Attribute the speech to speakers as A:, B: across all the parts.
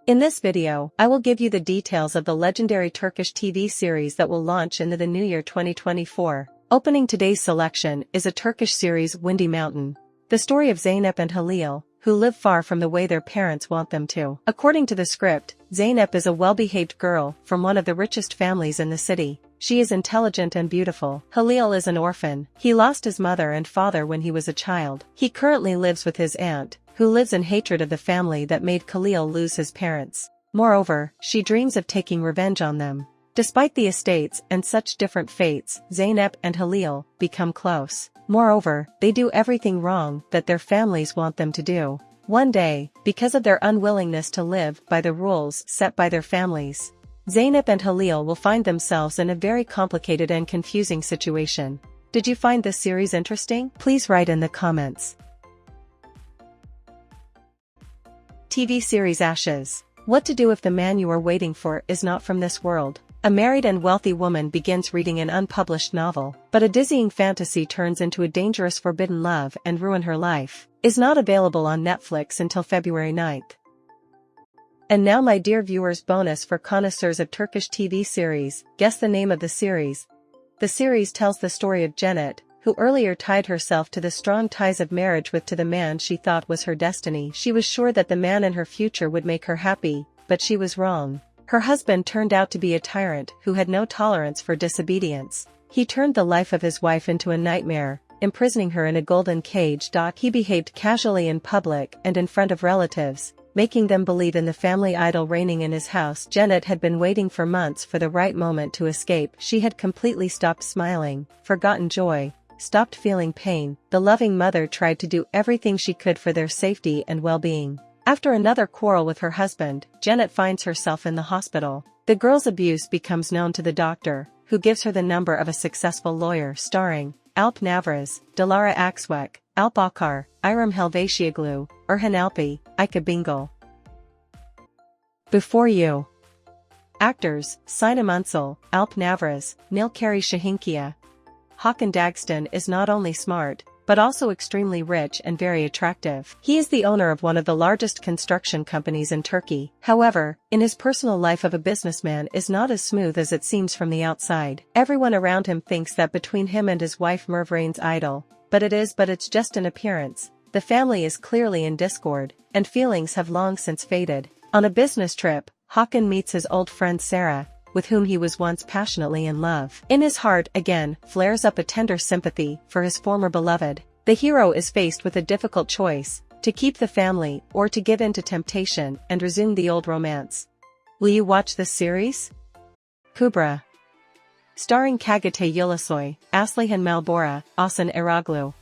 A: In this video, I will give you the details of the legendary Turkish TV series that will launch into the new year 2024. Opening today's selection is a Turkish series, Windy Mountain. The story of Zeynep and Halil, who live far from the way their parents want them to. According to the script, Zeynep is a well-behaved girl from one of the richest families in the city. She is intelligent and beautiful. Halil is an orphan. He lost his mother and father when he was a child. He currently lives with his aunt, who lives in hatred of the family that made Khalil lose his parents. Moreover, she dreams of taking revenge on them. Despite the estates and such different fates, Zeynep and Halil become close. Moreover, they do everything wrong that their families want them to do. One day, because of their unwillingness to live by the rules set by their families, Zeynep and Halil will find themselves in a very complicated and confusing situation. Did you find this series interesting? Please write in the comments. TV series Ashes. What to do if the man you are waiting for is not from this world? A married and wealthy woman begins reading an unpublished novel, but a dizzying fantasy turns into a dangerous forbidden love and ruin her life. Is not available on Netflix until February 9th. And now, my dear viewers, bonus for connoisseurs of Turkish TV series. Guess the name of the series. The series tells the story of Cennet, who earlier tied herself to the strong ties of marriage with the man she thought was her destiny. She was sure that the man in her future would make her happy, but she was wrong. Her husband turned out to be a tyrant who had no tolerance for disobedience. He turned the life of his wife into a nightmare, imprisoning her in a golden cage. He behaved casually in public and in front of relatives, making them believe in the family idol reigning in his house. Cennet had been waiting for months for the right moment to escape. She had completely stopped smiling, forgotten joy, stopped feeling pain. The loving mother tried to do everything she could for their safety and well-being. After another quarrel with her husband, Cennet finds herself in the hospital. The girl's abuse becomes known to the doctor, who gives her the number of a successful lawyer. Starring Alp Navras, Dilara Akswek, Alp Akar, Irem Helvatioglu, Erhan Alpi, Ika Bingöl. Before You. Actors: Sinem Ünsal, Alp Navras, Nilkeri Shahinkia. Hakan Dagstan is not only smart, but also extremely rich and very attractive. He is the owner of one of the largest construction companies in Turkey. However, in his personal life of a businessman is not as smooth as it seems from the outside. Everyone around him thinks that between him and his wife Merve reigns idol, but it's just an appearance. The family is clearly in discord, and feelings have long since faded. On a business trip, Hakan meets his old friend Sarah, with whom he was once passionately in love. In his heart, again, flares up a tender sympathy for his former beloved. The hero is faced with a difficult choice: to keep the family or to give in to temptation and resume the old romance. Will you watch this series? Kubra. Starring Kagate Ulusoy, Aslihan Malbora, Asan Eroglu.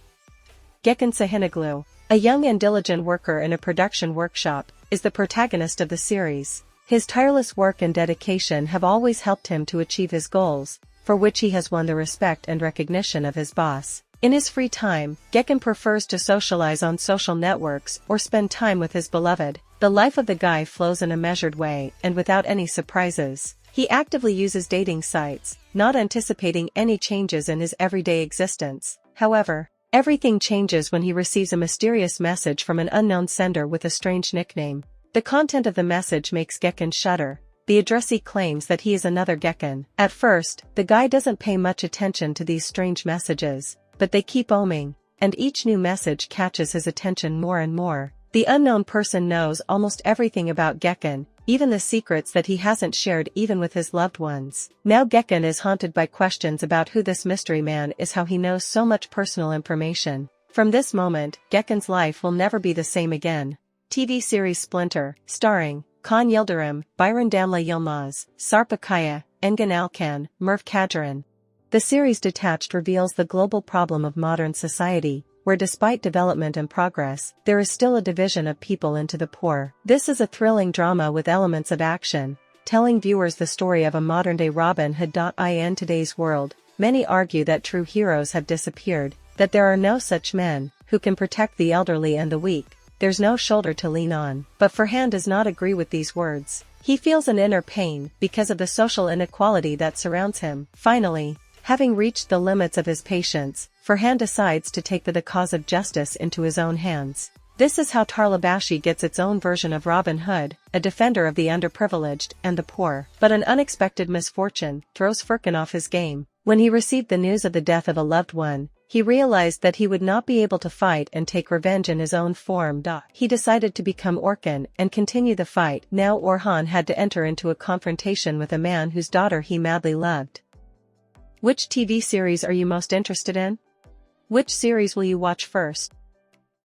A: Gökhan Sahinoglu, a young and diligent worker in a production workshop, is the protagonist of the series. His tireless work and dedication have always helped him to achieve his goals, for which he has won the respect and recognition of his boss. In his free time, Gökhan prefers to socialize on social networks or spend time with his beloved. The life of the guy flows in a measured way and without any surprises. He actively uses dating sites, not anticipating any changes in his everyday existence. However, everything changes when he receives a mysterious message from an unknown sender with a strange nickname. The content of the message makes Gökhan shudder. The addressee claims that he is another Gökhan. At first, the guy doesn't pay much attention to these strange messages, but they keep oming, and each new message catches his attention more and more. The unknown person knows almost everything about Gökhan, even the secrets that he hasn't shared even with his loved ones. Now Gökhan is haunted by questions about who this mystery man is, how he knows so much personal information. From this moment, Gökhan's life will never be the same again. TV series Splinter, starring Kaan Yildirim, Byron Damla Yilmaz, Sarp Akaya, Engin Alkan, Merve Kajaran. The series Detached reveals the global problem of modern society, where despite development and progress, there is still a division of people into the poor. This is a thrilling drama with elements of action, telling viewers the story of a modern-day Robin Hood. In today's world, many argue that true heroes have disappeared, that there are no such men who can protect the elderly and the weak. There's no shoulder to lean on. But Farhan does not agree with these words. He feels an inner pain because of the social inequality that surrounds him. Finally, having reached the limits of his patience, Farhan decides to take the cause of justice into his own hands. This is how Tarlabashi gets its own version of Robin Hood, a defender of the underprivileged and the poor. But an unexpected misfortune throws Furkan off his game. When he received the news of the death of a loved one, he realized that he would not be able to fight and take revenge in his own form. He decided to become Orkan and continue the fight. Now Orhan had to enter into a confrontation with a man whose daughter he madly loved. Which TV series are you most interested in? Which series will you watch first?